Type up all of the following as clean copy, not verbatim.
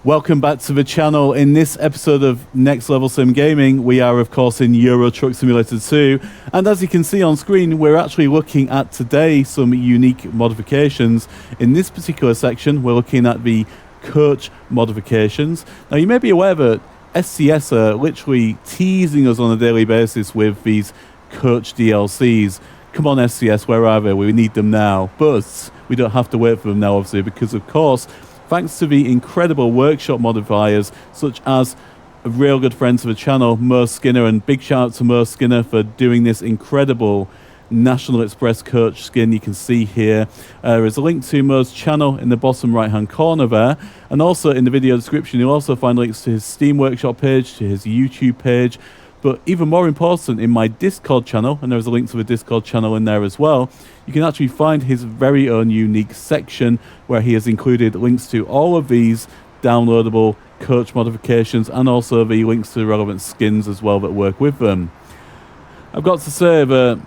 Welcome back to the channel. In this episode of Next Level Sim Gaming, we are of course in Euro Truck Simulator 2, and as you can see on screen, we're actually looking at today some unique modifications. In this particular section, we're looking at the coach modifications. Now you may be aware that SCS are literally teasing us on a daily basis with these coach DLCs. Come on SCS, where are they? We need them now. But we don't have to wait for them now, obviously, because of course, thanks to the incredible workshop modifiers, such as a real good friend to the channel, Mo Skinner, and big shout out to Mo Skinner for doing this incredible National Express coach skin you can see here. There's a link to Mo's channel in the bottom right hand corner there, and also in the video description you'll also find links to his Steam Workshop page, to his YouTube page, but even more important, in my Discord channel, and there's a link to the Discord channel in there as well, you can actually find his very own unique section where he has included links to all of these downloadable coach modifications and also the links to the relevant skins as well that work with them. I've got to say that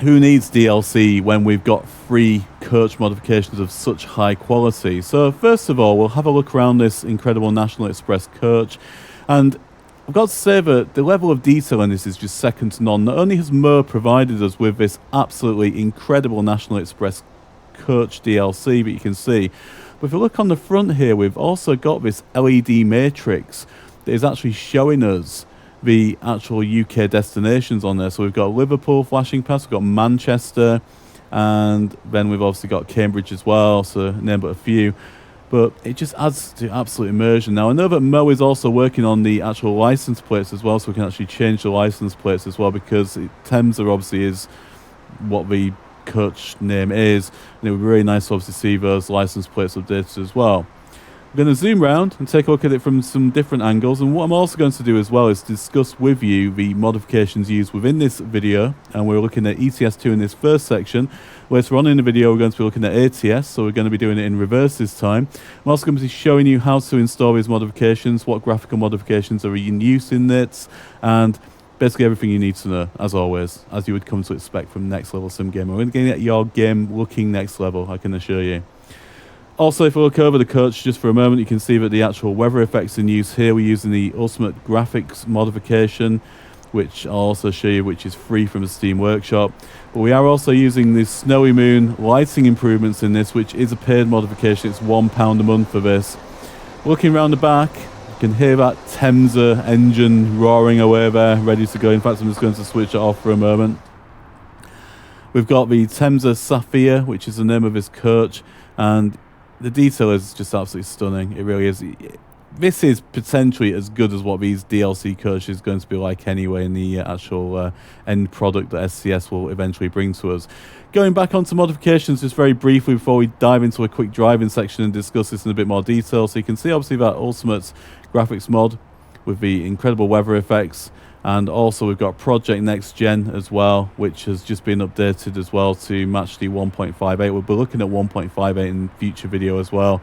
who needs DLC when we've got free coach modifications of such high quality? So first of all, we'll have a look around this incredible National Express coach, and I've got to say that the level of detail in this is just second to none. Not only has Mo provided us with this absolutely incredible National Express coach DLC that you can see, but if you look on the front here, we've also got this LED matrix that is actually showing us the actual UK destinations on there. So we've got Liverpool flashing past, we've got Manchester, and then we've obviously got Cambridge as well, so name but a few. But it just adds to absolute immersion. Now, I know that Mo is also working on the actual license plates as well, so we can actually change the license plates as well, because Temsa obviously is what the coach name is, and it would be really nice to obviously see those license plates updated as well. I'm going to zoom around and take a look at it from some different angles, and what I'm also going to do as well is discuss with you the modifications used within this video, and we're looking at ETS2 in this first section. Later on in the video we're going to be looking at ATS, so we're going to be doing it in reverse this time. I'm also going to be showing you how to install these modifications, what graphical modifications are in use in it, and basically everything you need to know, as always, as you would come to expect from Next Level Sim Gamer. We're going to get your game looking next level, I can assure you. Also, if we look over the coach just for a moment, you can see that the actual weather effects in use here, we're using the Ultimate Graphics modification, which I'll also show you, which is free from the Steam Workshop. But we are also using the Snowymoon lighting improvements in this, which is a paid modification. It's £1 a month for this. Looking around the back, you can hear that Temsa engine roaring away there, ready to go. In fact, I'm just going to switch it off for a moment. We've got the Temsa Safir, which is the name of this coach, and the detail is just absolutely stunning. It really is. This is potentially as good as what these DLC coaches are going to be like anyway in the actual end product that SCS will eventually bring to us. Going back onto modifications just very briefly before we dive into a quick driving section and discuss this in a bit more detail. So you can see obviously that Ultimate Graphics mod with the incredible weather effects, and also we've got Project Next Gen as well, which has just been updated as well to match the 1.58. We'll be looking at 1.58 in future video as well,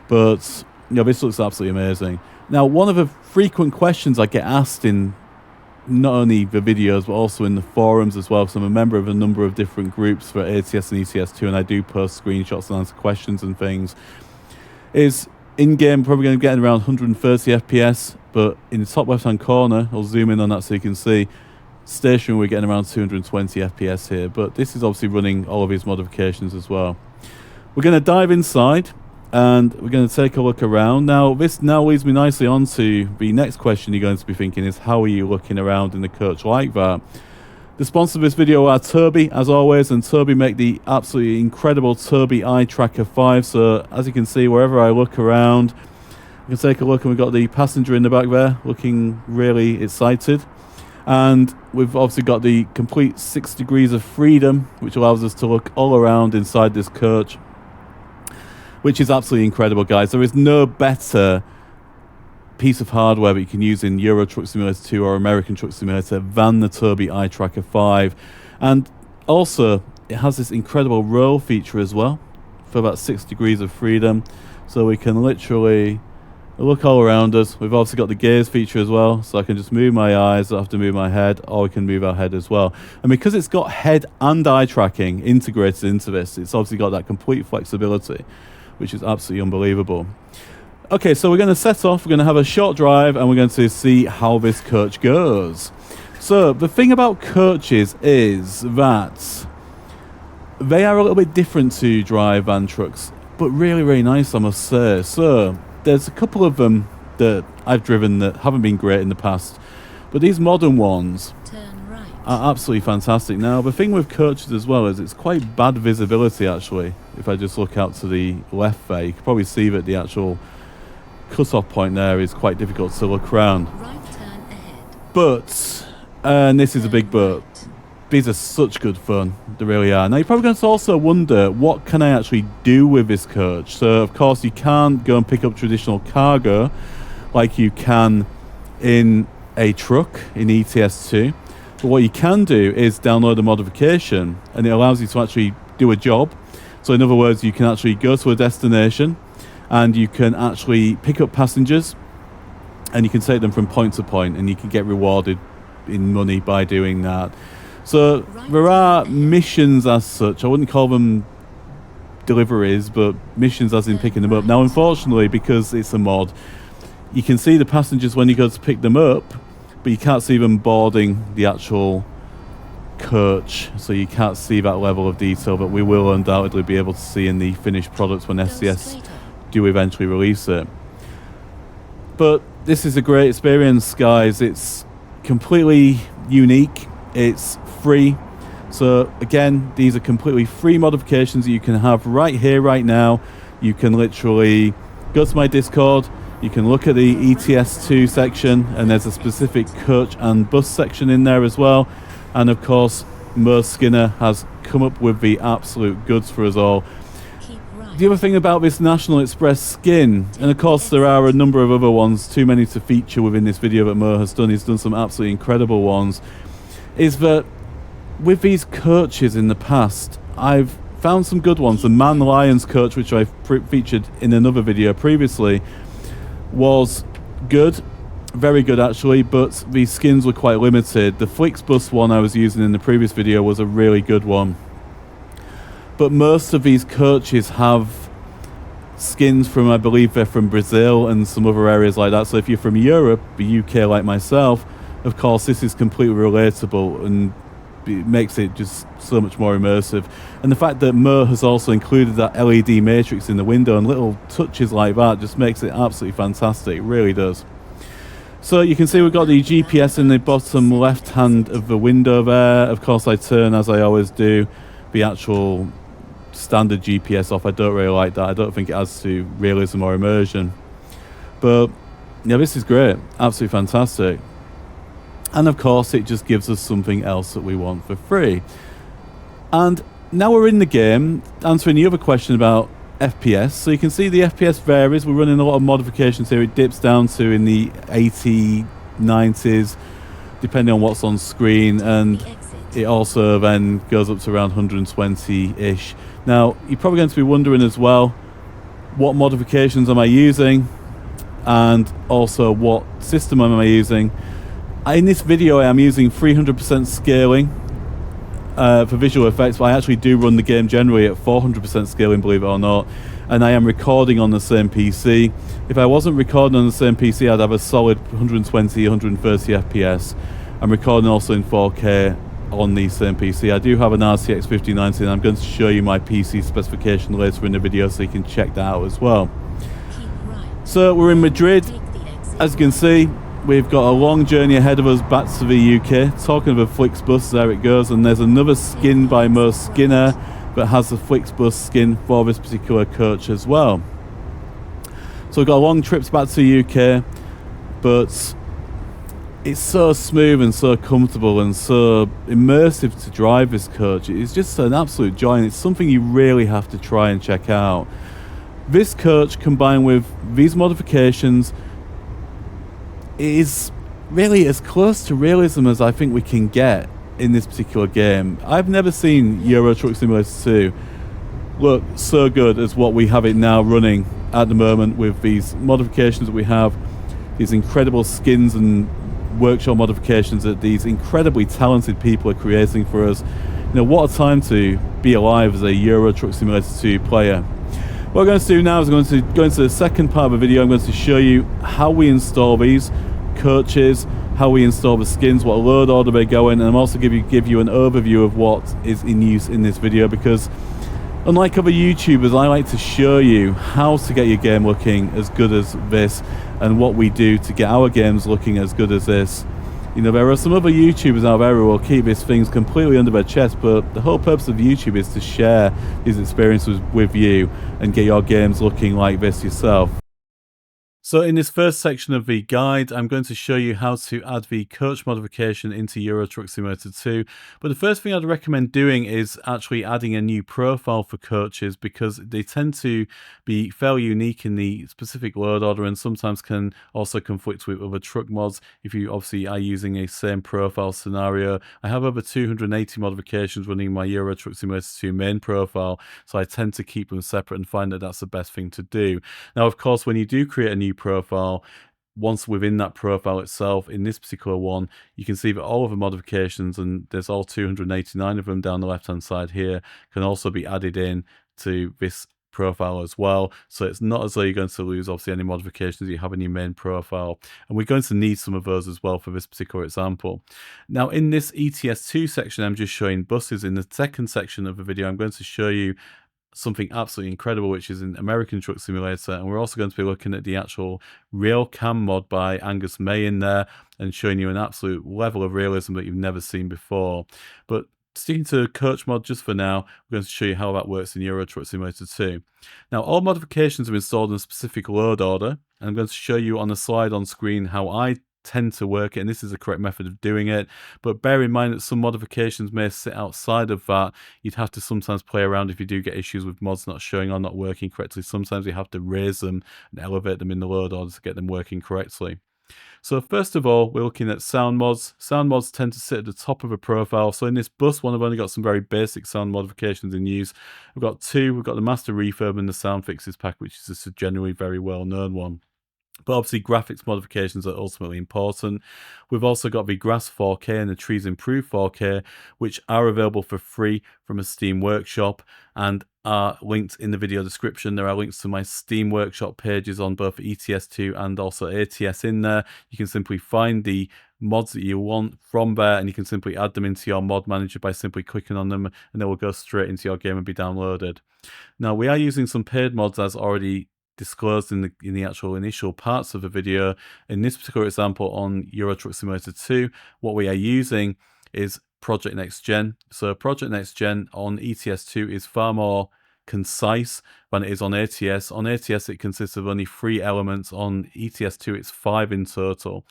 but you know, this looks absolutely amazing. Now, one of the frequent questions I get asked in not only the videos but also in the forums as well, because I'm a member of a number of different groups for ATS and ETS2, and I do post screenshots and answer questions and things, is in-game probably going to get around 130 FPS, but in the top left-hand corner, I'll zoom in on that so you can see, stationary we're getting around 220 FPS here, but this is obviously running all of these modifications as well. We're going to dive inside, and we're going to take a look around. Now, this now leads me nicely on to the next question you're going to be thinking is, how are you looking around in the coach like that? The sponsor of this video are Tobii, as always, and Tobii make the absolutely incredible Tobii Eye Tracker 5. So, as you can see, wherever I look around, you can take a look, and we've got the passenger in the back there, looking really excited. And we've obviously got the complete 6 degrees of freedom, which allows us to look all around inside this coach, which is absolutely incredible, guys. There is no better piece of hardware that you can use in Euro Truck Simulator 2 or American Truck Simulator than the Tobii Eye Tracker 5. And also, it has this incredible roll feature as well for about 6 degrees of freedom. So we can literally look all around us. We've also got the gaze feature as well, so I can just move my eyes, I don't have to move my head, or we can move our head as well. And because it's got head and eye tracking integrated into this, it's obviously got that complete flexibility, which is absolutely unbelievable. Okay, so we're going to set off, we're going to have a short drive, and we're going to see how this coach goes. So the thing about coaches is that they are a little bit different to dry van trucks, but really, really nice, I must say. So there's a couple of them that I've driven that haven't been great in the past, but these modern ones are absolutely fantastic. Now, the thing with coaches as well is it's quite bad visibility, actually. If I just look out to the left there, you can probably see that the actual cut-off point there is quite difficult to look around. Right turn ahead. But, and this is a big but, these are such good fun, they really are. Now, you're probably going to also wonder, what can I actually do with this coach? So, of course, you can't go and pick up traditional cargo like you can in a truck in ETS2. But what you can do is download a modification, and it allows you to actually do a job. So in other words, you can actually go to a destination and you can actually pick up passengers and you can take them from point to point, and you can get rewarded in money by doing that. So there are missions as such. I wouldn't call them deliveries, but missions as in picking them up. Now, unfortunately, because it's a mod, you can see the passengers when you go to pick them up, but you can't see them boarding the actual coach, so you can't see that level of detail that we will undoubtedly be able to see in the finished products when SCS do eventually release it. But this is a great experience, guys. It's completely unique, it's free. So again, these are completely free modifications that you can have right here, right now. You can literally go to my Discord, you can look at the ETS2 section, and there's a specific coach and bus section in there as well. And of course, Mo Skinner has come up with the absolute goods for us all. The other thing about this National Express skin, and of course there are a number of other ones, too many to feature within this video that Mo has done, he's done some absolutely incredible ones, is that with these coaches in the past, I've found some good ones. The Man Lions coach, which I've featured in another video previously, was good, very good actually, but the skins were quite limited. The Flixbus one I was using in the previous video was a really good one. But most of these coaches have skins from, I believe they're from Brazil and some other areas like that. So if you're from Europe, the UK like myself, of course this is completely relatable and it makes it just so much more immersive. And the fact that Mo has also included that LED matrix in the window and little touches like that just makes it absolutely fantastic. It really does. So you can see we've got the GPS in the bottom left hand of the window there. Of course I turn, as I always do, the actual standard GPS off. I don't really like that. I don't think it adds to realism or immersion. But yeah, this is great. Absolutely fantastic. And of course, it just gives us something else that we want for free. And now we're in the game, answering the other question about FPS. So you can see the FPS varies. We're running a lot of modifications here. It dips down to in the 80s, 90s, depending on what's on screen. And it also then goes up to around 120-ish. Now, you're probably going to be wondering as well, what modifications am I using? And also, what system am I using? In this video, I am using 300% scaling for visual effects, but I actually do run the game generally at 400% scaling, believe it or not, and I am recording on the same PC. If I wasn't recording on the same PC, I'd have a solid 120, 130 FPS. I'm recording also in 4K on the same PC. I do have an RTX 5090, and I'm going to show you my PC specification later in the video so you can check that out as well. So we're in Madrid. As you can see, we've got a long journey ahead of us back to the UK. Talking of a Flixbus, there it goes. And there's another skin by Mo Skinner that has the Flixbus skin for this particular coach as well. So we've got long trips back to the UK, but it's so smooth and so comfortable and so immersive to drive this coach. It's just an absolute joy, and it's something you really have to try and check out. This coach, combined with these modifications, is really as close to realism as I think we can get in this particular game. I've never seen Euro Truck Simulator 2 look so good as what we have it now running at the moment, with these modifications that we have, these incredible skins and workshop modifications that these incredibly talented people are creating for us. You know, what a time to be alive as a Euro Truck Simulator 2 player. What I'm going to do now is I'm going to go into the second part of the video. I'm going to show you how we install these coaches, how we install the skins, what load order they go in, and I'm also give you an overview of what is in use in this video, because unlike other YouTubers, I like to show you how to get your game looking as good as this and what we do to get our games looking as good as this. You know, there are some other YouTubers out there who will keep these things completely under their chest, but the whole purpose of YouTube is to share these experiences with you and get your games looking like this yourself. So in this first section of the guide, I'm going to show you how to add the coach modification into Euro Truck Simulator 2. But the first thing I'd recommend doing is actually adding a new profile for coaches, because they tend to be fairly unique in the specific load order and sometimes can also conflict with other truck mods if you obviously are using a same profile scenario. I have over 280 modifications running my Euro Truck Simulator 2 main profile, so I tend to keep them separate and find that that's the best thing to do. Now, of course, when you do create a new profile, once within that profile itself, in this particular one, you can see that all of the modifications, and there's all 289 of them down the left hand side here, can also be added in to this profile as well. So it's not as though you're going to lose obviously any modifications you have in your main profile, and we're going to need some of those as well for this particular example. Now in this ETS2 section, I'm just showing buses. In the second section of the video, I'm going to show you something absolutely incredible, which is in American Truck Simulator, and we're also going to be looking at the actual RealCam mod by Angus in there and showing you an absolute level of realism that you've never seen before. But sticking to coach mod just for now, we're going to show you how that works in Euro Truck Simulator 2. Now all modifications are installed in a specific load order, and I'm going to show you on the slide on screen how I tend to work it, and this is the correct method of doing it. But bear in mind that some modifications may sit outside of that. You'd have to sometimes play around if you do get issues with mods not showing or not working correctly. Sometimes you have to raise them and elevate them in the load order to get them working correctly. So first of all, we're looking at sound mods. Sound mods tend to sit at the top of a profile. So in this bus one, I've only got some very basic sound modifications in use. We've got two. We've got the master refurb and the sound fixes pack, which is just a generally very well known one. But obviously graphics modifications are ultimately important. We've also got the Grass 4K and the Trees Improved 4K, which are available for free from a Steam Workshop and are linked in the video description. There are links to my Steam Workshop pages on both ETS2 and also ATS in there. You can simply find the mods that you want from there, and you can simply add them into your mod manager by simply clicking on them, and they will go straight into your game and be downloaded. Now, we are using some paid mods as already disclosed in the actual initial parts of the video. In this particular example on Euro Truck Simulator 2, what we are using is Project Next Gen. So Project Next Gen on ETS2 is far more concise than it is on ATS. On ATS it consists of only 3 elements. On ETS2 it's 5 in total.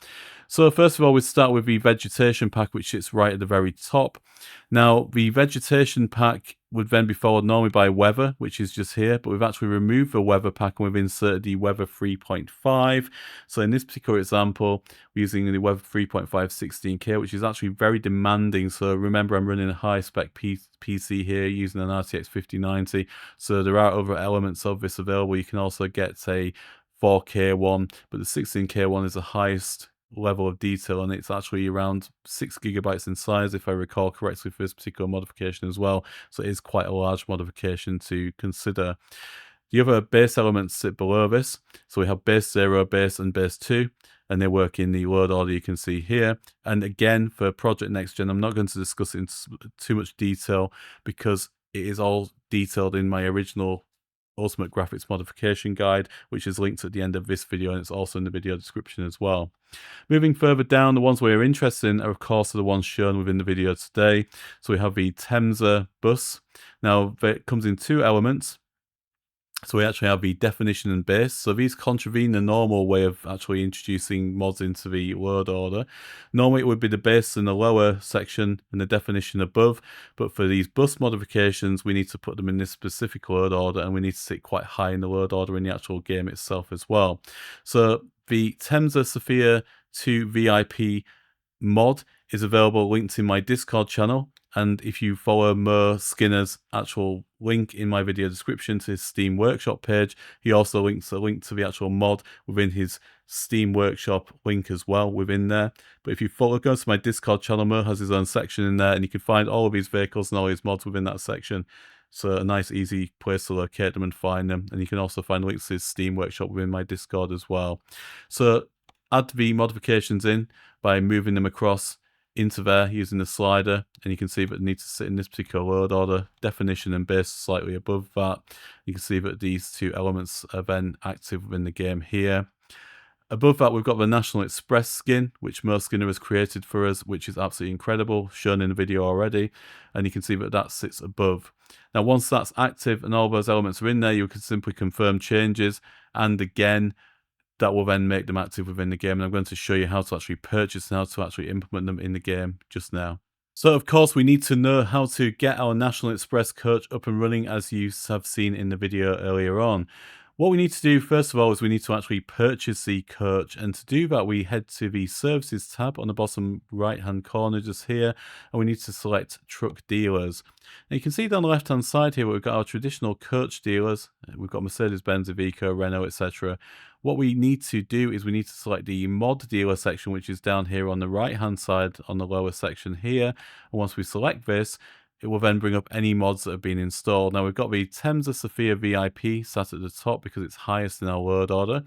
So first of all, we start with the vegetation pack, which sits right at the very top. Now the vegetation pack would then be followed normally by weather, which is just here, but we've actually removed the weather pack and we've inserted the weather 3.5. So in this particular example, we're using the weather 3.5 16K, which is actually very demanding. So remember, I'm running a high spec PC here using an RTX 5090. So there are other elements of this available. You can also get a 4K one, but the 16K one is the highest level of detail, and it's actually around 6 gigabytes in size, if I recall correctly, for this particular modification as well. So it is quite a large modification to consider. The other base elements sit below this. So we have base 0, base, and base 2, and they work in the load order you can see here. And again, for Project Next Gen, I'm not going to discuss it in too much detail because it is all detailed in my original Ultimate Graphics Modification Guide, which is linked at the end of this video, and it's also in the video description as well. Moving further down, the ones we're interested in are of course the ones shown within the video today. So we have the Temsa bus. Now it comes in 2 elements. So we actually have the definition and base. So these contravene the normal way of actually introducing mods into the load order. Normally it would be the base in the lower section and the definition above, but for these bus modifications, we need to put them in this specific load order, and we need to sit quite high in the load order in the actual game itself as well. So the Temsa Safir 2 VIP mod is available, linked in my Discord channel. And if you follow Mo Skinner's actual link in my video description to his Steam Workshop page, he also links a link to the actual mod within his Steam Workshop link as well within there. But if you go to my Discord channel, Mo has his own section in there, and you can find all of his vehicles and all his mods within that section. So a nice easy place to locate them and find them. And you can also find links to his Steam Workshop within my Discord as well. So add the modifications in by moving them across into there using the slider, and you can see that it needs to sit in this particular load order. Definition and base slightly above that. You can see that these two elements are then active within the game here. Above that, we've got the National Express skin, which Mo Skinner has created for us, which is absolutely incredible, shown in the video already, and you can see that that sits above. Now, once that's active and all those elements are in there, you can simply confirm changes, and again, that will then make them active within the game, and I'm going to show you how to actually purchase and how to actually implement them in the game just now. So, of course, we need to know how to get our National Express coach up and running, as you have seen in the video earlier on. What we need to do, first of all, is we need to actually purchase the coach, and to do that, we head to the Services tab on the bottom right-hand corner just here, and we need to select Truck Dealers. Now, you can see down the left-hand side here, we've got our traditional coach dealers. We've got Mercedes-Benz, Iveco, Renault, etc. What we need to do is we need to select the mod dealer section, which is down here on the right-hand side on the lower section here. And once we select this, it will then bring up any mods that have been installed. Now, we've got the Temsa Safir VIP sat at the top because it's highest in our load order.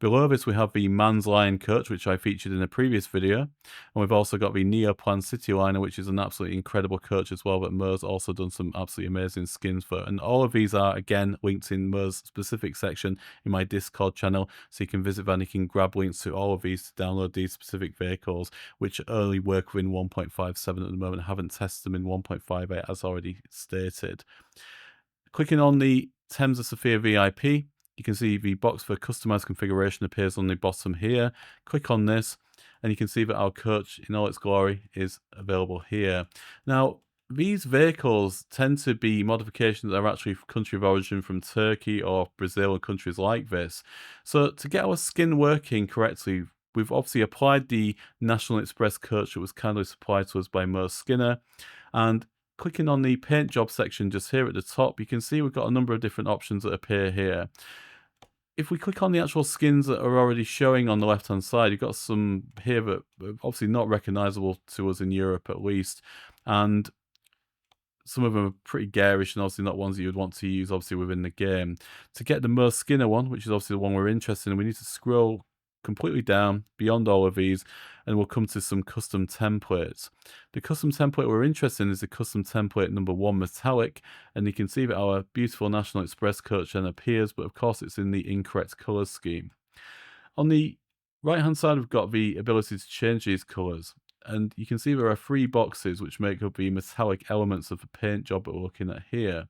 Below this, we have the Man's Lion coach, which I featured in a previous video. And we've also got the Neoplan Cityliner, which is an absolutely incredible coach as well, but Mo's also done some absolutely amazing skins for. And all of these are, again, linked in Mo's specific section in my Discord channel. So you can visit that and you can grab links to all of these to download these specific vehicles, which only work within 1.57 at the moment. I haven't tested them in 1.58 as already stated. Clicking on the Temsa Safir VIP, you can see the box for customized configuration appears on the bottom here. Click on this and you can see that our coach in all its glory is available here. Now, these vehicles tend to be modifications that are actually country of origin from Turkey or Brazil and countries like this. So to get our skin working correctly, we've obviously applied the National Express coach that was kindly supplied to us by Mo Skinner, and clicking on the paint job section just here at the top, you can see we've got a number of different options that appear here. If we click on the actual skins that are already showing on the left-hand side, you've got some here that are obviously not recognizable to us in Europe at least, and some of them are pretty garish and obviously not ones that you would want to use obviously within the game. To get the Mo Skinner one, which is obviously the one we're interested in, we need to scroll completely down beyond all of these and we'll come to some custom templates. The custom template we're interested in is the custom template number 1 metallic, and you can see that our beautiful National Express coach then appears, but of course it's in the incorrect color scheme. On the right hand side we've got the ability to change these colors, and you can see there are 3 boxes which make up the metallic elements of the paint job that we're looking at here.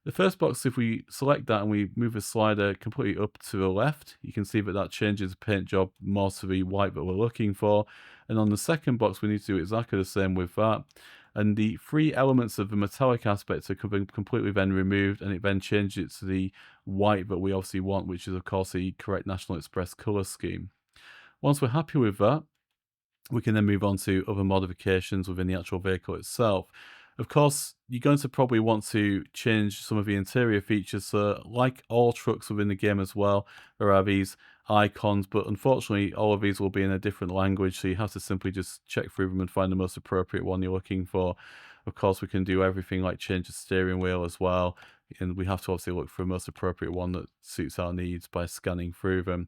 The first box, if we select that and we move the slider completely up to the left, you can see that that changes the paint job more to the white that we're looking for. And on the second box, we need to do exactly the same with that. And the 3 elements of the metallic aspect are completely then removed, and it then changes it to the white that we obviously want, which is of course the correct National Express color scheme. Once we're happy with that, we can then move on to other modifications within the actual vehicle itself. Of course, you're going to probably want to change some of the interior features. So like all trucks within the game as well, there are these icons, but unfortunately all of these will be in a different language, so you have to simply just check through them and find the most appropriate one you're looking for. Of course, we can do everything like change the steering wheel as well, and we have to obviously look for the most appropriate one that suits our needs by scanning through them.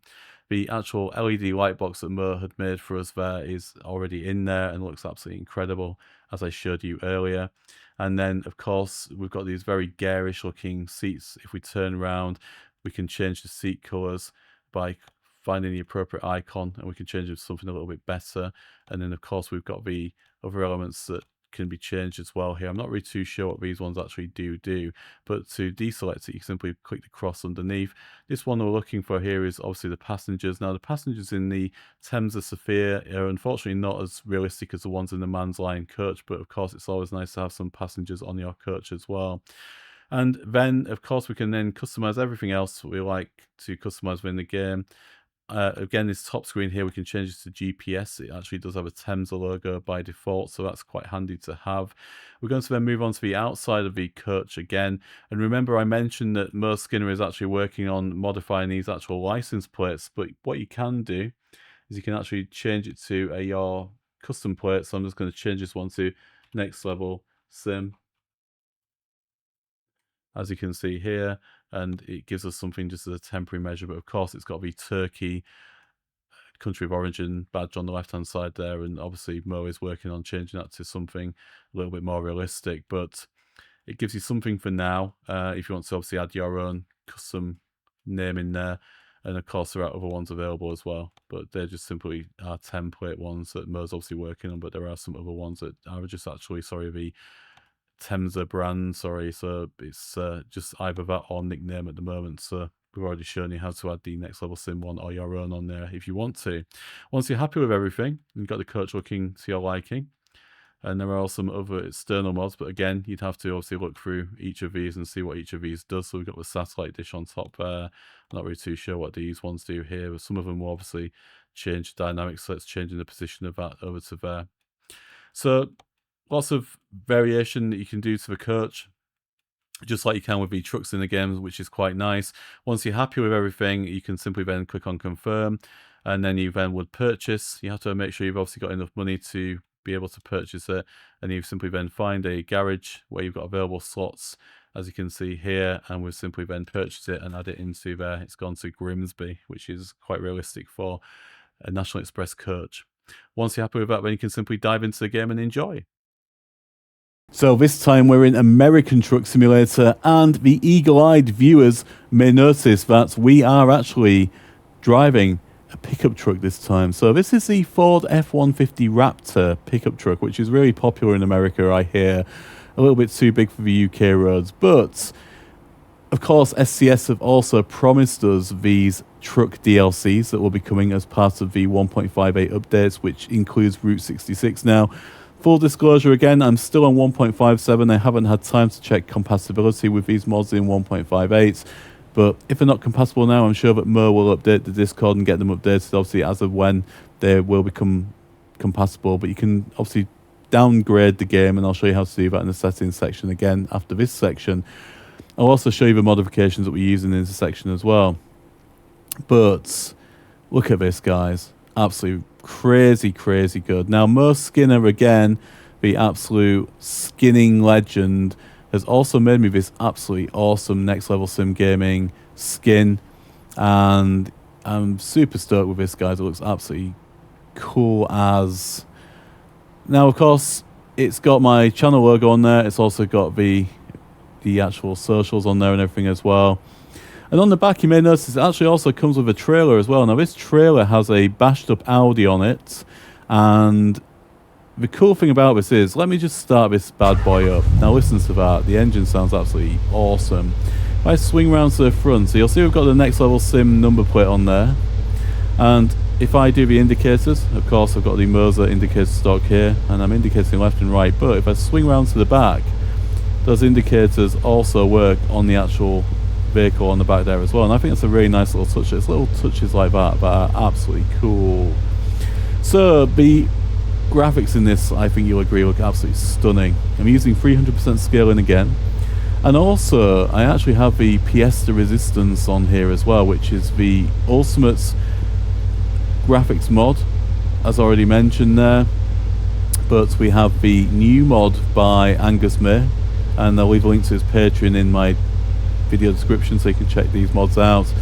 The actual LED light box that Mo had made for us there is already in there and looks absolutely incredible, as I showed you earlier. And then, of course, we've got these very garish looking seats. If we turn around, we can change the seat colors by finding the appropriate icon, and we can change it to something a little bit better. And then, of course, we've got the other elements that can be changed as well here. I'm not really too sure what these ones actually do, but to deselect it, you simply click the cross underneath. This one we're looking for here is obviously the passengers. Now, the passengers in the Temsa Safir are unfortunately not as realistic as the ones in the Man's Lion coach, but of course it's always nice to have some passengers on your coach as well. And then, of course, we can then customize everything else we like to customize within the game. Again, this top screen here, we can change it to GPS. It actually does have a Temsa logo by default, so that's quite handy to have. We're going to then move on to the outside of the coach again. And remember, I mentioned that Mo Skinner is actually working on modifying these actual license plates, but what you can do is you can actually change it to your custom plate. So I'm just going to change this one to Next Level Sim. as you can see here, and it gives us something just as a temporary measure. But of course, it's got the Turkey country of origin badge on the left hand side there, and obviously Mo is working on changing that to something a little bit more realistic, but it gives you something for now. If you want to obviously add your own custom name in there, and of course there are other ones available as well, but they're just simply our template ones that Mo's obviously working on. But there are some other ones that are just actually, sorry, the Temsa brand, sorry, so it's just either that or nickname at the moment. So we've already shown you how to add the Next Level Sim one or your own on there if you want to. Once you're happy with everything, you've got the coach looking to your liking, and there are some other external mods, but again, you'd have to obviously look through each of these and see what each of these does. So we've got the satellite dish on top there. I'm not really too sure what these ones do here, but some of them will obviously change the dynamics, so it's changing the position of that over to there. So lots of variation that you can do to the coach, just like you can with the trucks in the games, which is quite nice. Once you're happy with everything, you can simply then click on confirm, and then you then would purchase. You have to make sure you've obviously got enough money to be able to purchase it, and you simply then find a garage where you've got available slots, as you can see here, and we've simply then purchased it and add it into there. It's gone to Grimsby, which is quite realistic for a National Express coach. Once you're happy with that, then you can simply dive into the game and enjoy. So this time we're in American Truck Simulator, and the eagle-eyed viewers may notice that we are actually driving a pickup truck this time. So this is the Ford F-150 Raptor pickup truck, which is really popular in America, I hear. A little bit too big for the UK roads, but of course SCS have also promised us these truck DLCs that will be coming as part of the 1.58 updates, which includes Route 66 now. Full disclosure again, I'm still on 1.57. I haven't had time to check compatibility with these mods in 1.58. But if they're not compatible now, I'm sure that Mo will update the Discord and get them updated, obviously, as of when they will become compatible. But you can obviously downgrade the game, and I'll show you how to do that in the settings section again after this section. I'll also show you the modifications that we're using in this section as well. But look at this, guys. Absolutely crazy, crazy good. Now, Mo Skinner, again, the absolute skinning legend, has also made me this absolutely awesome Next Level Sim Gaming skin, and I'm super stoked with this, guys. It looks absolutely cool as. Now, of course, it's got my channel logo on there. It's also got the actual socials on there and everything as well. And on the back, you may notice it actually also comes with a trailer as well. Now, this trailer has a bashed up Audi on it, and the cool thing about this is, let me just start this bad boy up. Now listen to that, the engine sounds absolutely awesome. If I swing around to the front, so you'll see we've got the Next Level Sim number plate on there. And if I do the indicators, of course I've got the Moser indicator stock here, and I'm indicating left and right, but if I swing around to the back, those indicators also work on the actual vehicle on the back there as well, and I think it's a really nice little touch. It's little touches like that are absolutely cool. So the graphics in this, I think you'll agree, look absolutely stunning. I'm using 300% scaling again, and also I actually have the pièce de resistance on here as well, which is the Ultimate graphics mod, as already mentioned there. But we have the new mod by Angus, and I'll leave a link to his Patreon in my video description so you can check these mods out.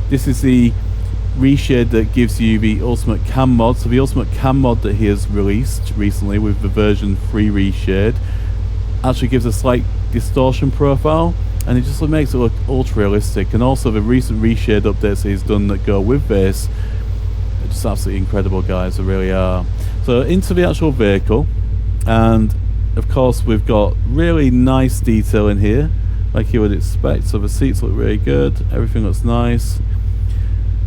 This is the Reshade that gives you the Ultimate Cam mod. So the Ultimate Cam mod that he has released recently with the version 3 Reshade actually gives a slight distortion profile, and it just makes it look ultra realistic. And also the recent Reshade updates that he's done that go with this are just absolutely incredible, guys. They really are. So into the actual vehicle, and of course we've got really nice detail in here, like you would expect. So the seats look really good, everything looks nice,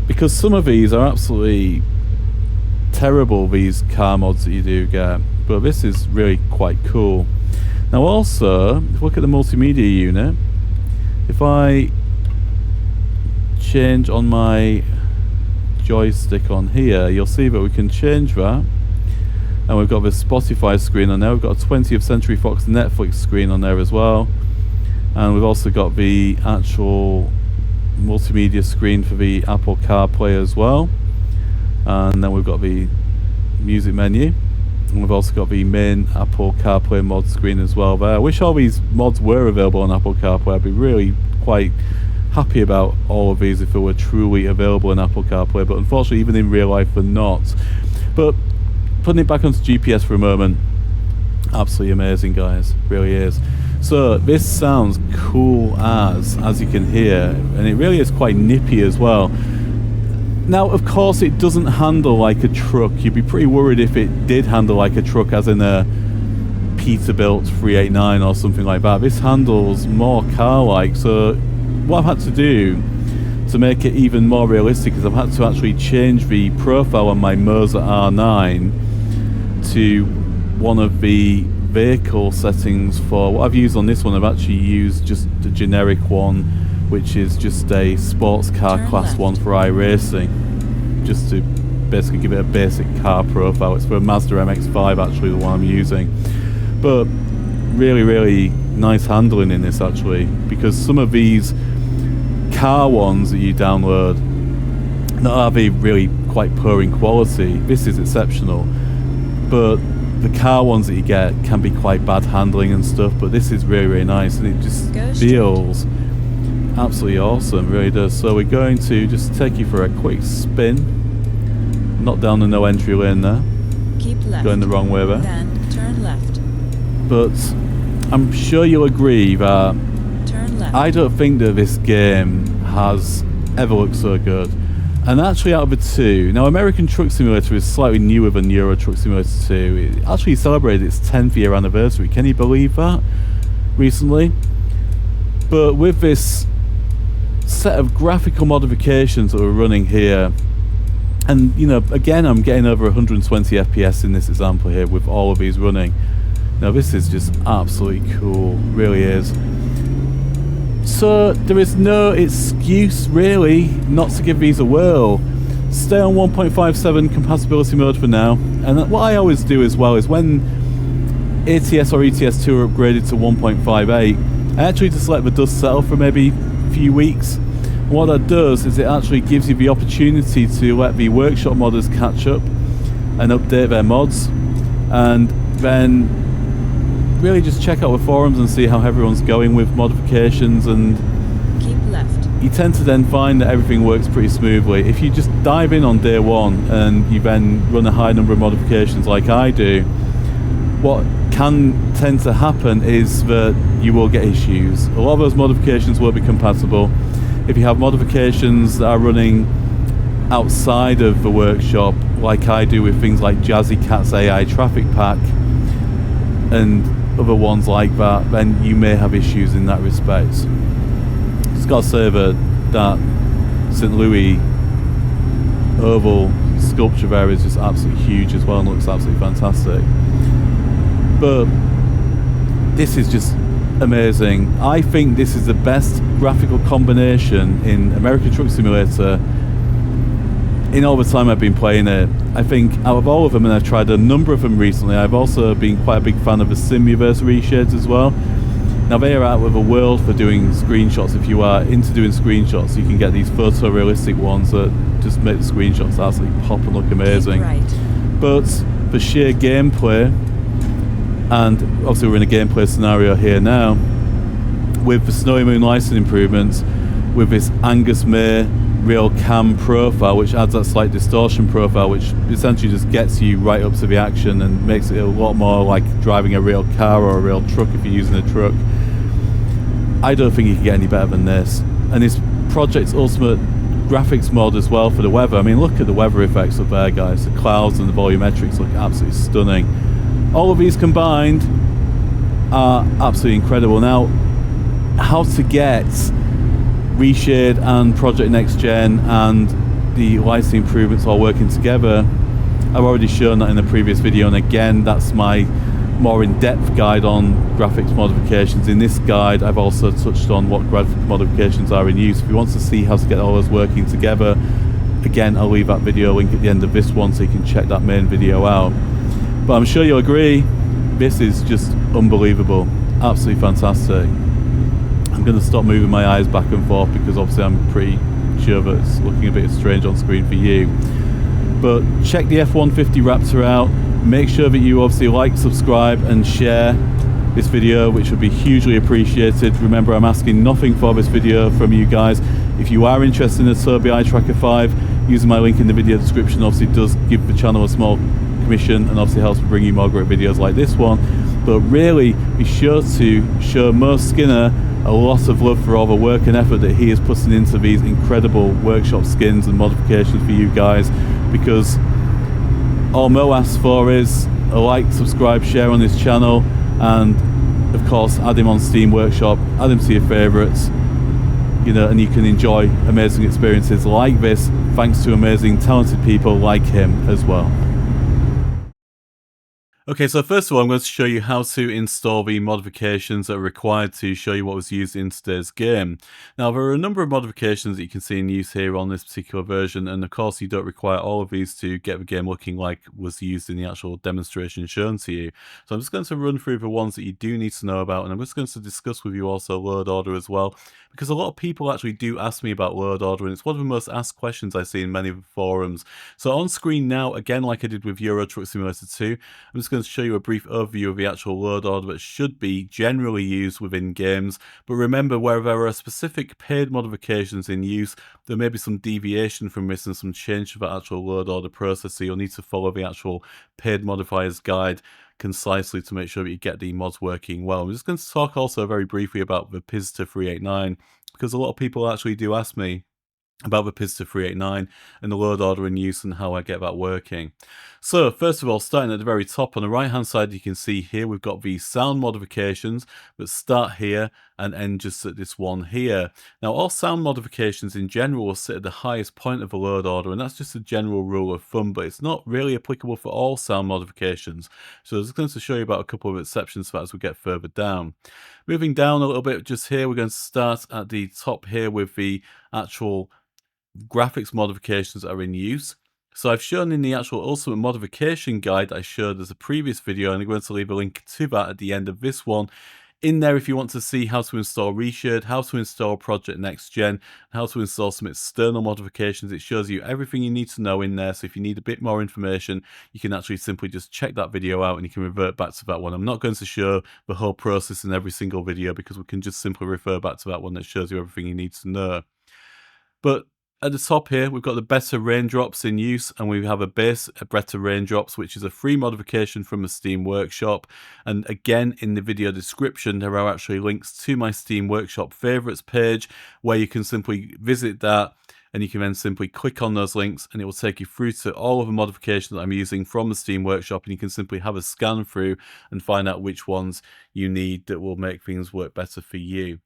because some of these are absolutely terrible, these car mods that you do get, but this is really quite cool. Now also, if you look at the multimedia unit, if I change on my joystick on here, you'll see that we can change that, and we've got the Spotify screen on there. We've got a 20th Century Fox Netflix screen on there as well, and we've also got the actual multimedia screen for the Apple CarPlay as well, and then we've got the music menu. And we've also got the main Apple CarPlay mod screen as well there. I wish all these mods were available on Apple CarPlay. I'd be really quite happy about all of these if they were truly available in Apple CarPlay, but unfortunately even in real life they're not. But putting it back onto GPS for a moment, absolutely amazing, guys, really is. So this sounds cool as you can hear, and it really is quite nippy as well. Now, of course, it doesn't handle like a truck. You'd be pretty worried if it did handle like a truck, as in a Peterbilt 389 or something like that. This handles more car-like. So what I've had to do to make it even more realistic is I've had to actually change the profile on my Moza R9 to one of the vehicle settings. For what I've used on this one, I've actually used just the generic one, which is just a sports car class 1 for iRacing, just to basically give it a basic car profile. It's for a Mazda MX-5 actually, the one I'm using. But really, really nice handling in this actually, because some of these car ones that you download, not are they really quite poor in quality. This is exceptional, but the car ones that you get can be quite bad handling and stuff, but this is really, really nice, and it just feels absolutely awesome, really does. So we're going to just take you for a quick spin, not down the no entry lane there, keep left, going the wrong way there, then turn left. But I'm sure you'll agree that Turn left. I don't think that this game has ever looked so good. And actually, out of the two, now American Truck Simulator is slightly newer than Euro Truck Simulator 2. It actually celebrated its 10th year anniversary. Can you believe that? Recently. But with this set of graphical modifications that we're running here, and you know, again, I'm getting over 120 FPS in this example here with all of these running. Now this is just absolutely cool, really is. So there is no excuse really not to give these a whirl. Stay on 1.57 compatibility mode for now, and what I always do as well is when ATS or ETS2 are upgraded to 1.58, I actually just let the dust settle for maybe a few weeks. And what that does is it actually gives you the opportunity to let the workshop modders catch up and update their mods, and then really just check out the forums and see how everyone's going with modifications, and keep left. you tend to then find that everything works pretty smoothly. If you just dive in on day one and you then run a high number of modifications like I do, what can tend to happen is that you will get issues. A lot of those modifications will be compatible. If you have modifications that are running outside of the workshop, like I do with things like Jazzy Cat's AI Traffic Pack and other ones like that, then you may have issues in that respect. Just got to say that St. Louis oval sculpture there is just absolutely huge as well and looks absolutely fantastic. But this is just amazing. I think this is the best graphical combination in American Truck Simulator in all the time I've been playing it. I think out of all of them, and I've tried a number of them recently, I've also been quite a big fan of the Simuverse reshades as well. Now they are out of a world for doing screenshots. If you are into doing screenshots, you can get these photorealistic ones that just make the screenshots absolutely pop and look amazing. Right. But the sheer gameplay, and obviously we're in a gameplay scenario here now, with the Snowymoon lighting improvements, with this Angus May RealCam profile, which adds that slight distortion profile, which essentially just gets you right up to the action and makes it a lot more like driving a real car or a real truck if you're using a truck. I don't think you can get any better than this. And this Project Ultimate graphics mod as well for the weather. I mean, look at the weather effects up there, guys. The clouds and the volumetrics look absolutely stunning. All of these combined are absolutely incredible. Now, how to get Reshade and Project Next Gen and the lighting improvements all working together, I've already shown that in the previous video, and again, that's my more in-depth guide on graphics modifications. In this guide, I've also touched on what graphic modifications are in use. If you want to see how to get all those working together, again, I'll leave that video link at the end of this one so you can check that main video out. But I'm sure you'll agree, this is just unbelievable, absolutely fantastic. I'm going to stop moving my eyes back and forth because obviously I'm pretty sure that it's looking a bit strange on screen for you. But check the F-150 Raptor out. Make sure that you obviously like, subscribe and share this video, which would be hugely appreciated. Remember, I'm asking nothing for this video from you guys. If you are interested in the Tobii Eye Tracker 5, using my link in the video description obviously does give the channel a small commission and obviously helps me bring you more great videos like this one. But really, be sure to show Mo Skinner a lot of love for all the work and effort that he is putting into these incredible workshop skins and modifications for you guys, because all Mo asks for is a like, subscribe, share on this channel, and of course add him on Steam Workshop, add him to your favourites, you know, and you can enjoy amazing experiences like this thanks to amazing talented people like him as well. Okay, so first of all, I'm going to show you how to install the modifications that are required to show you what was used in today's game. Now, there are a number of modifications that you can see in use here on this particular version, and of course you don't require all of these to get the game looking like was used in the actual demonstration shown to you. So I'm just going to run through the ones that you do need to know about, and I'm just going to discuss with you also load order as well, because a lot of people actually do ask me about load order, and it's one of the most asked questions I see in many of the forums. So on screen now, again like I did with Euro Truck Simulator 2, I'm just going to show you a brief overview of the actual load order that should be generally used within games. But remember, where there are specific paid modifications in use, there may be some deviation from this and some change to the actual load order process, so you'll need to follow the actual paid modifiers guide concisely to make sure that you get the mods working well. I'm just going to talk also very briefly about the PISTA 389, because a lot of people actually do ask me about the PISTA 389 and the load order in use and how I get that working. So first of all, starting at the very top on the right hand side, you can see here we've got the sound modifications that start here and end just at this one here. Now all sound modifications in general will sit at the highest point of the load order, and that's just a general rule of thumb, but it's not really applicable for all sound modifications. So I'm just going to show you about a couple of exceptions to that as we get further down. Moving down a little bit just here, we're going to start at the top here with the actual graphics modifications that are in use. So I've shown in the actual ultimate modification guide that I showed as a previous video, and I'm going to leave a link to that at the end of this one. In there, if you want to see how to install Reshade, how to install Project Next Gen, how to install some external modifications, it shows you everything you need to know in there. So if you need a bit more information, you can actually simply just check that video out and you can revert back to that one. I'm not going to show the whole process in every single video because we can just simply refer back to that one that shows you everything you need to know. But at the top here, we've got the better raindrops in use, and we have a base better raindrops, which is a free modification from the Steam Workshop. And again, in the video description, there are actually links to my Steam Workshop favorites page where you can simply visit that, and you can then simply click on those links and it will take you through to all of the modifications that I'm using from the Steam Workshop, and you can simply have a scan through and find out which ones you need that will make things work better for you.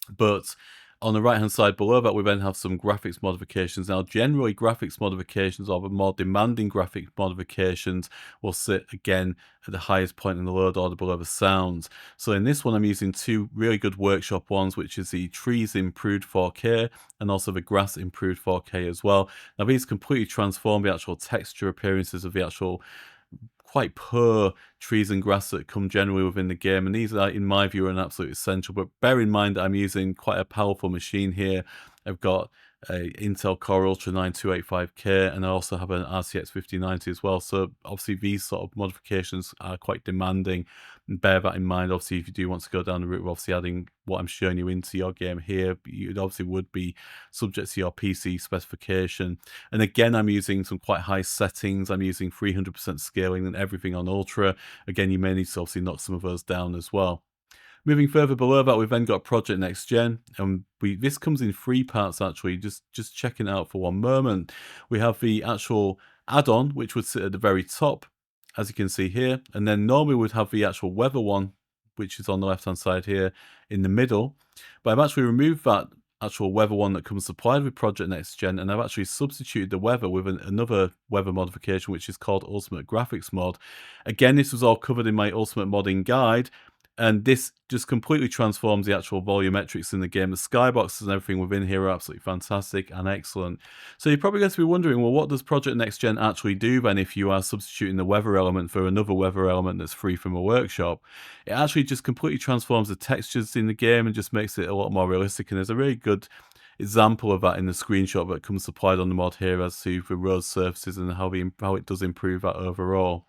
But on the right hand side below that, we then have some graphics modifications. Now generally graphics modifications, or the more demanding graphic modifications, will sit again at the highest point in the load order below the sounds. So in this one I'm using two really good workshop ones, which is the trees improved 4K and also the grass improved 4K as well. Now these completely transform the actual texture appearances of the actual quite poor trees and grass that come generally within the game, and these are, in my view, are an absolute essential. But bear in mind that I'm using quite a powerful machine here. I've got a Intel Core Ultra 9285K, and I also have an RTX 5090 as well. So obviously these sort of modifications are quite demanding, and bear that in mind. Obviously, if you do want to go down the route of obviously adding what I'm showing you into your game here, you obviously would be subject to your PC specification. And again, I'm using some quite high settings. I'm using 300% scaling and everything on Ultra. Again, you may need to obviously knock some of those down as well. Moving further below that, we've then got Project Next Gen, and this comes in three parts actually. Just checking it out for one moment. We have the actual add-on, which would sit at the very top, as you can see here, and then normally we'd have the actual weather one, which is on the left-hand side here in the middle. But I've actually removed that actual weather one that comes supplied with Project Next Gen, and I've actually substituted the weather with another weather modification, which is called Ultimate Graphics Mod. Again, this was all covered in my Ultimate Modding guide, and this just completely transforms the actual volumetrics in the game. The skyboxes and everything within here are absolutely fantastic and excellent. So you're probably going to be wondering, well, what does Project Next Gen actually do then if you are substituting the weather element for another weather element that's free from a workshop? It actually just completely transforms the textures in the game and just makes it a lot more realistic, and there's a really good example of that in the screenshot that comes supplied on the mod here as to the road surfaces and how it does improve that overall.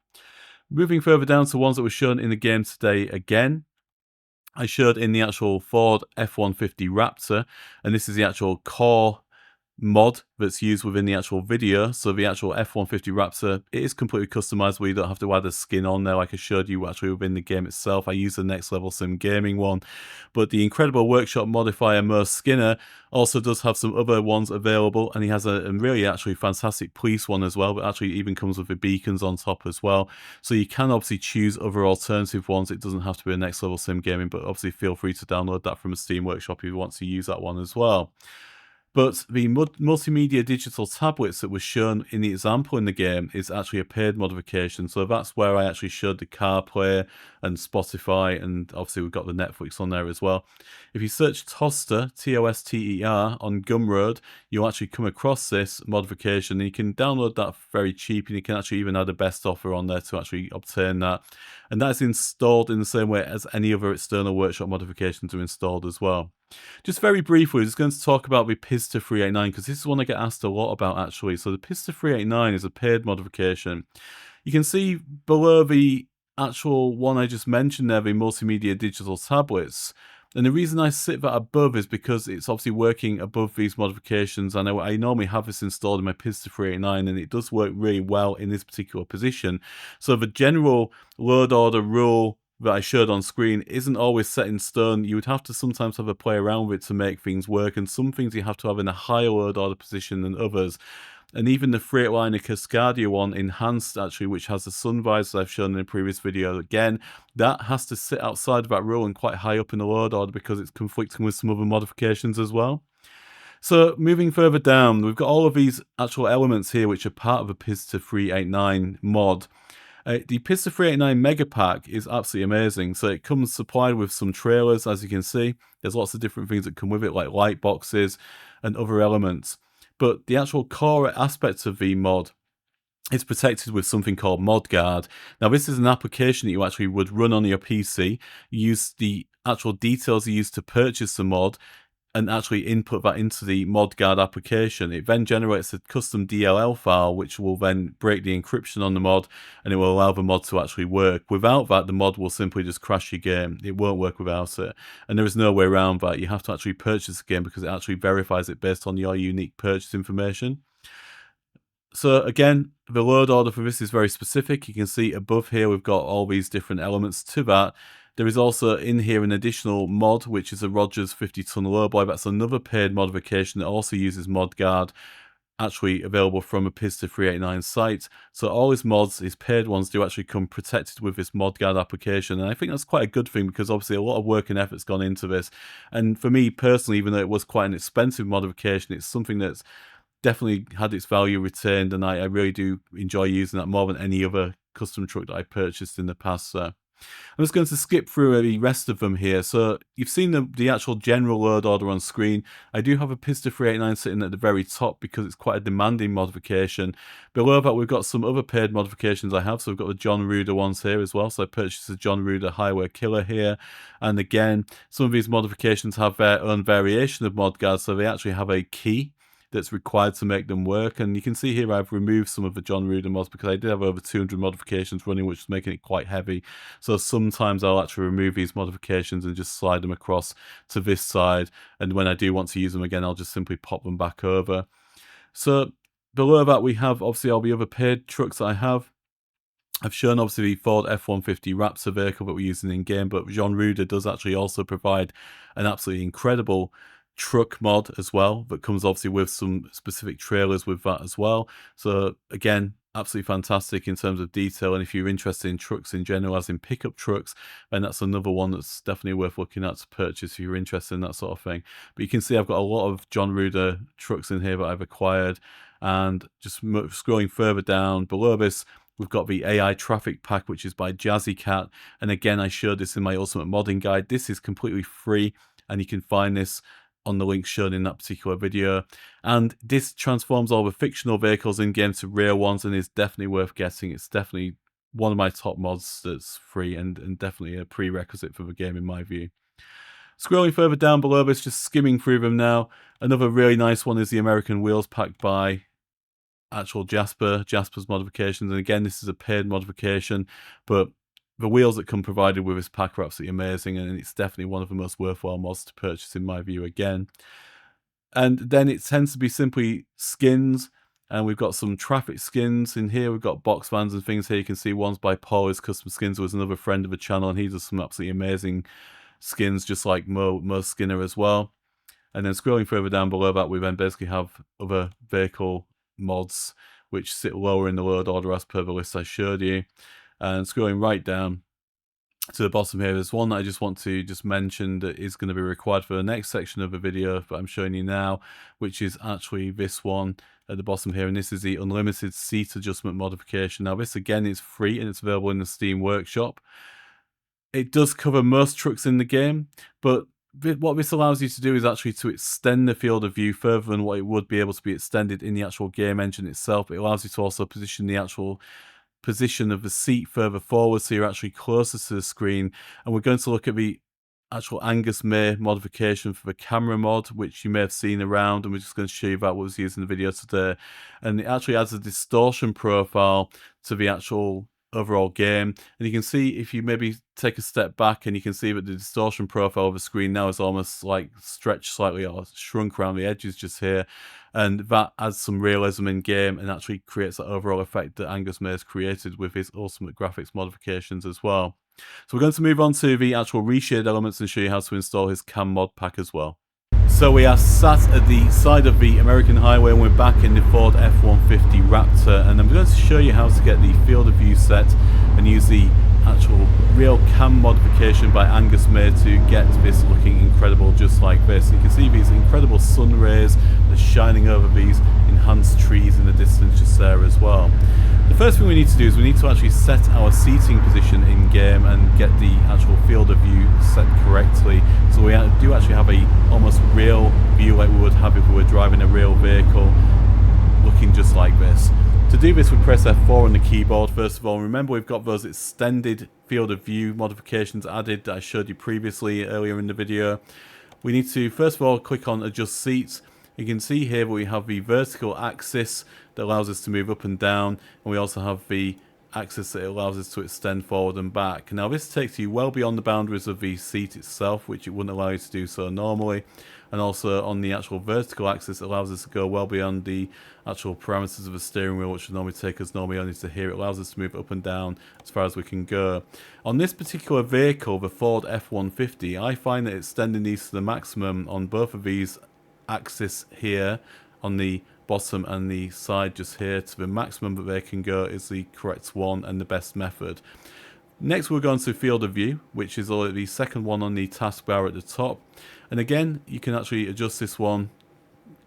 Moving further down to ones that were shown in the game today again, I showed in the actual Ford F-150 Raptor, and this is the actual core mod that's used within the actual video. So the actual F-150 Raptor, it is completely customizable. You don't have to add a skin on there like I showed you actually within the game itself. I use the Next Level Sim Gaming one, but the Incredible Workshop modifier Mo Skinner also does have some other ones available, and he has a really actually fantastic police one as well, but actually even comes with the beacons on top as well. So you can obviously choose other alternative ones. It doesn't have to be a Next Level Sim Gaming, but obviously feel free to download that from a Steam Workshop if you want to use that one as well. But the multimedia digital tablets that was shown in the example in the game is actually a paid modification. So that's where I actually showed the CarPlay and Spotify, and obviously we've got the Netflix on there as well. If you search Toster, Toster, on Gumroad, you'll actually come across this modification, and you can download that very cheap, and you can actually even add a best offer on there to actually obtain that. And that is installed in the same way as any other external workshop modifications are installed as well. Just very briefly, we're just going to talk about the Pista 389 because this is one I get asked a lot about actually. So the Pista 389 is a paid modification. You can see below the actual one I just mentioned there, the multimedia digital tablets. And the reason I sit that above is because it's obviously working above these modifications. I know I normally have this installed in my Pista 389 and it does work really well in this particular position. So the general load order rule that I showed on screen isn't always set in stone. You would have to sometimes have a play around with it to make things work, and some things you have to have in a higher load order position than others. And even the Freightliner Cascadia one, enhanced actually, which has the sun visor I've shown in a previous video, again, that has to sit outside of that rule and quite high up in the load order because it's conflicting with some other modifications as well. So moving further down, we've got all of these actual elements here which are part of the Pista 389 mod. The Pista 389 Mega Pack is absolutely amazing. So it comes supplied with some trailers, as you can see. There's lots of different things that come with it, like light boxes and other elements. But the actual core aspects of the mod is protected with something called ModGuard. Now, this is an application that you actually would run on your PC. You use the actual details you use to purchase the mod and actually input that into the ModGuard application. It then generates a custom DLL file, which will then break the encryption on the mod, and it will allow the mod to actually work. Without that, the mod will simply just crash your game. It won't work without it. And there is no way around that. You have to actually purchase the game because it actually verifies it based on your unique purchase information. So again, the load order for this is very specific. You can see above here, we've got all these different elements to that. There is also in here an additional mod, which is a Rogers 50-ton lowboy. That's another paid modification that also uses ModGuard, actually available from a Pista 389 site. So all his mods, his paid ones, do actually come protected with this ModGuard application. And I think that's quite a good thing because obviously a lot of work and effort's gone into this. And for me personally, even though it was quite an expensive modification, it's something that's definitely had its value retained, and I really do enjoy using that more than any other custom truck that I purchased in the past. I'm just going to skip through the rest of them here. So you've seen the actual general load order on screen. I do have a Pista 389 sitting at the very top because it's quite a demanding modification. Below that, we've got some other paid modifications I have. So we've got the John Ruder ones here as well. So I purchased the John Ruder Highway Killer here. And again, some of these modifications have their own variation of ModGuard. So they actually have a key that's required to make them work. And you can see here I've removed some of the John Ruder mods because I did have over 200 modifications running, which is making it quite heavy. So sometimes I'll actually remove these modifications and just slide them across to this side. And when I do want to use them again, I'll just simply pop them back over. So below that, we have obviously all the other paid trucks that I have. I've shown obviously the Ford F-150 Raptor vehicle that we're using in game, but John Ruder does actually also provide an absolutely incredible truck mod as well that comes obviously with some specific trailers with that as well. So again, absolutely fantastic in terms of detail, and if you're interested in trucks in general, as in pickup trucks, then that's another one that's definitely worth looking at to purchase if you're interested in that sort of thing. But you can see I've got a lot of John Ruder trucks in here that I've acquired, and just scrolling further down below this, we've got the AI Traffic Pack, which is by Jazzy Cat, and again, I showed this in my Ultimate Modding Guide. This is completely free, and you can find this on the link shown in that particular video. And this transforms all the fictional vehicles in game to real ones, and is definitely worth getting. It's definitely one of my top mods that's free, and definitely a prerequisite for the game in my view. Scrolling further down below this, just skimming through them now, another really nice one is the American Wheels Pack by actual Jasper's modifications. And again, this is a paid modification, but the wheels that come provided with this pack are absolutely amazing, and it's definitely one of the most worthwhile mods to purchase in my view again. And then it tends to be simply skins, and we've got some traffic skins in here. We've got box vans and things here. You can see one's by Paul, his custom skins, who was another friend of the channel, and he does some absolutely amazing skins, just like Mo Skinner as well. And then scrolling further down below that, we then basically have other vehicle mods which sit lower in the load order as per the list I showed you. And scrolling right down to the bottom here, there's one that I just want to mention that is going to be required for the next section of the video that I'm showing you now, which is actually this one at the bottom here, and this is the unlimited seat adjustment modification. Now this again is free and it's available in the Steam Workshop. It does cover most trucks in the game, but what this allows you to do is actually to extend the field of view further than what it would be able to be extended in the actual game engine itself. It allows you to also position the actual position of the seat further forward, so you're actually closer to the screen. And we're going to look at the actual Angus May modification for the camera mod, which you may have seen around, and we're just going to show you that what was used in the video today. And it actually adds a distortion profile to the actual overall game, and you can see if you maybe take a step back, and you can see that the distortion profile of the screen now is almost like stretched slightly or shrunk around the edges just here, and that adds some realism in game and actually creates that overall effect that Angus May has created with his ultimate graphics modifications as well. So we're going to move on to the actual reshade elements and show you how to install his cam mod pack as well. So we are sat at the side of the American highway, and we're back in the Ford F-150 Raptor, and I'm going to show you how to get the field of view set and use the actual RealCam modification by Angus May to get this looking incredible just like this. You can see these incredible sun rays that are shining over these enhanced trees in the distance just there as well. The first thing we need to do is we need to actually set our seating position in game and get the actual field of view set correctly, so we do actually have a almost real view like we would have if we were driving a real vehicle, looking just like this. To do this, we press F4 on the keyboard first of all. Remember, we've got those extended field of view modifications added that I showed you previously earlier in the video. We need to first of all click on adjust seats. You can see here that we have the vertical axis that allows us to move up and down, and we also have the axis that allows us to extend forward and back. Now this takes you well beyond the boundaries of the seat itself, which it wouldn't allow you to do so normally, and also on the actual vertical axis it allows us to go well beyond the actual parameters of the steering wheel, which would normally take us normally only to here. It allows us to move up and down as far as we can go. On this particular vehicle, the Ford F-150, I find that extending these to the maximum on both of these axis here on the bottom and the side just here to the maximum that they can go is the correct one and the best method. Next we're going to field of view, which is the second one on the taskbar at the top, and again you can actually adjust this one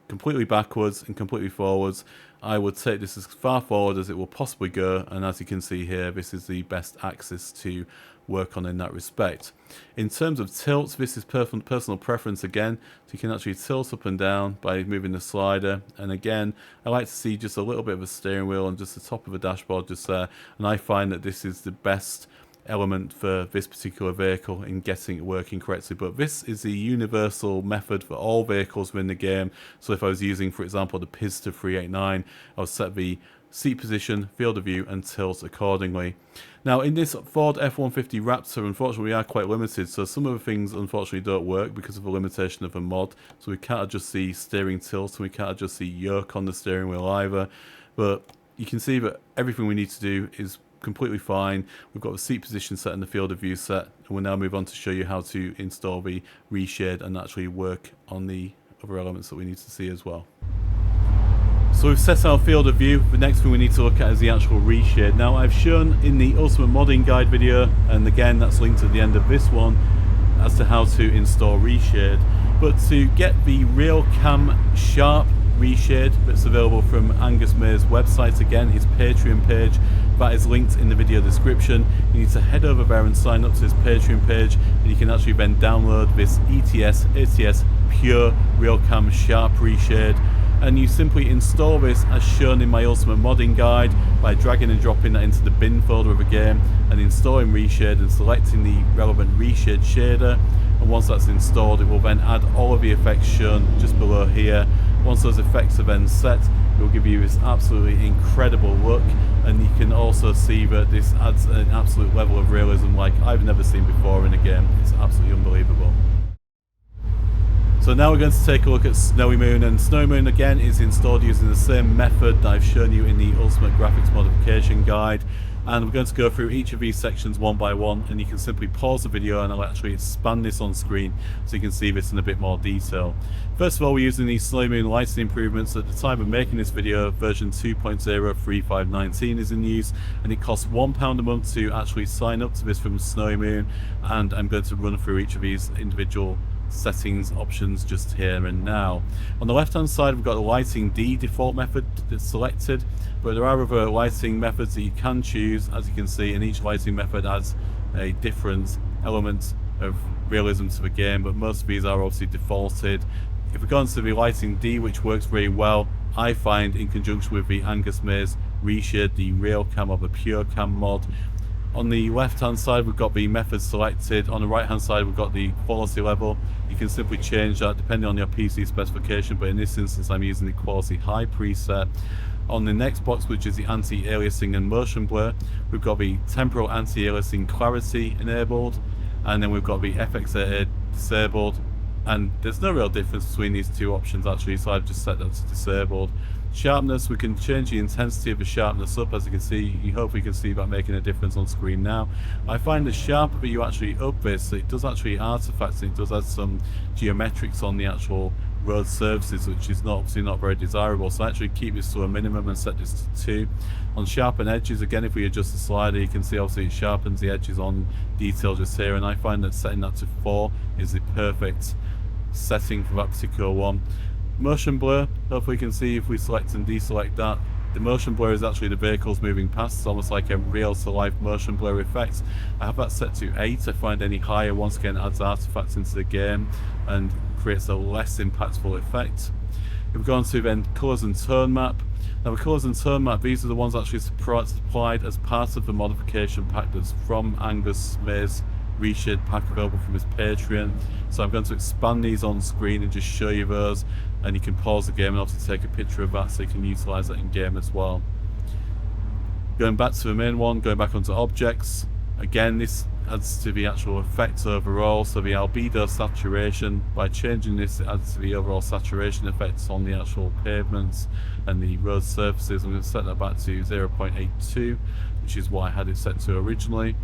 completely backwards and completely forwards. I would take this as far forward as it will possibly go, and as you can see here, this is the best axis to work on in that respect. In terms of tilt, this is personal preference again, so you can actually tilt up and down by moving the slider, and again I like to see just a little bit of a steering wheel on just the top of the dashboard just there, and I find that this is the best element for this particular vehicle in getting it working correctly. But this is the universal method for all vehicles within the game, so if I was using, for example, the Pizza 389, I would set the seat position, field of view and tilt accordingly. Now in this Ford F-150 Raptor, unfortunately we are quite limited, so some of the things unfortunately don't work because of a limitation of a mod, so we can't adjust the steering tilt and we can't adjust the yoke on the steering wheel either, but you can see that everything we need to do is completely fine. We've got the seat position set and the field of view set, and we'll now move on to show you how to install the reshade and actually work on the other elements that we need to see as well. So we've set our field of view. The next thing we need to look at is the actual reshade. Now I've shown in the Ultimate Modding Guide video, and again that's linked at the end of this one, as to how to install reshade. But to get the RealCam Sharp reshade that's available from Angus May's website, again his Patreon page, that is linked in the video description. You need to head over there and sign up to his Patreon page, and you can actually then download this ATS Pure RealCam Sharp reshade, and you simply install this as shown in my Ultimate Modding Guide by dragging and dropping that into the bin folder of a game and installing reshade and selecting the relevant reshade shader. And once that's installed, it will then add all of the effects shown just below here Once those effects are then set, it will give you this absolutely incredible look, and you can also see that this adds an absolute level of realism like I've never seen before in a game. It's absolutely unbelievable. So now we're going to take a look at Snowymoon, and Snowymoon again is installed using the same method that I've shown you in the Ultimate Graphics Modification Guide, and we're going to go through each of these sections one by one, and you can simply pause the video and I'll actually expand this on screen so you can see this in a bit more detail. First of all, we're using these Snowymoon lighting improvements. At the time of making this video, version 2.03519 is in use, and it costs £1 a month to actually sign up to this from Snowymoon, and I'm going to run through each of these individual settings options just here and now. On the left hand side, we've got the lighting D default method that's selected, but there are other lighting methods that you can choose, as you can see, and each lighting method adds a different element of realism to the game, but most of these are obviously defaulted. If we go on to the lighting D, which works very well, I find, in conjunction with the Angus Maze Reshade, the RealCam or the PureCam mod. On the left hand side, we've got the method selected. On the right hand side, we've got the quality level. You can simply change that depending on your PC specification, but in this instance I'm using the quality high preset. On the next box, which is the anti-aliasing and motion blur, we've got the temporal anti-aliasing clarity enabled, and then we've got the FXAA disabled, and there's no real difference between these two options actually, so I've just set that to disabled. Sharpness, we can change the intensity of the sharpness up, as you can see. You hopefully can see that making a difference on screen now. I find the sharper that you actually up this, it does actually artifacts, and it does add some geometrics on the actual road surfaces, which is obviously not very desirable, so I actually keep this to a minimum and set this to 2. On sharpen edges, again, if we adjust the slider, you can see obviously it sharpens the edges on detail just here, and I find that setting that to 4 is the perfect setting for that particular one. Motion blur, hopefully you can see if we select and deselect that, the motion blur is actually the vehicles moving past. It's almost like a real to life motion blur effect. I have that set to 8. I find any higher once again adds artifacts into the game and creates a less impactful effect. If we go on to then colours and tone map, now the colours and tone map, these are the ones actually supplied as part of the modification pack that's from Angus Maze Reshade pack available from his Patreon. So I'm going to expand these on screen and just show you those, and you can pause the game and obviously take a picture of that so you can utilise that in game as well. Going back to the main one, going back onto objects, again this adds to the actual effects overall. So the albedo saturation, by changing this, it adds to the overall saturation effects on the actual pavements and the road surfaces. I'm going to set that back to 0.82, which is what I had it set to originally.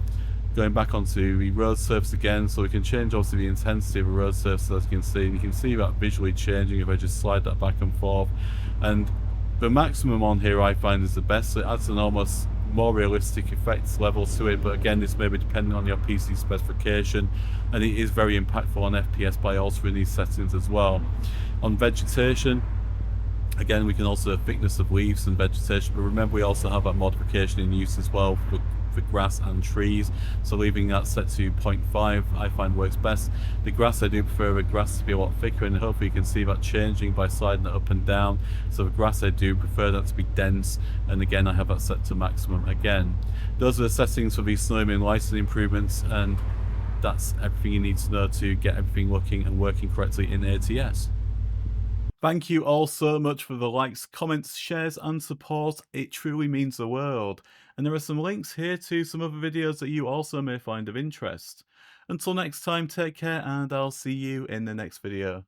Going back onto the road surface again, so we can change obviously the intensity of a road surface, as you can see. And you can see that visually changing if I just slide that back and forth. And the maximum on here I find is the best. So it adds an almost more realistic effects level to it, but again this may be depending on your PC specification, and it is very impactful on FPS by altering these settings as well. On vegetation, again we can also thickness of leaves and vegetation, but remember we also have that modification in use as well for grass and trees, so leaving that set to 0.5 I find works best. The grass, I do prefer the grass to be a lot thicker, and hopefully you can see that changing by sliding it up and down. So the grass, I do prefer that to be dense, and again I have that set to maximum again. Those are the settings for these Snowymoon lighting improvements, and that's everything you need to know to get everything looking and working correctly in ATS. Thank you all so much for the likes, comments, shares and support. It truly means the world. And there are some links here to some other videos that you also may find of interest. Until next time, take care, and I'll see you in the next video.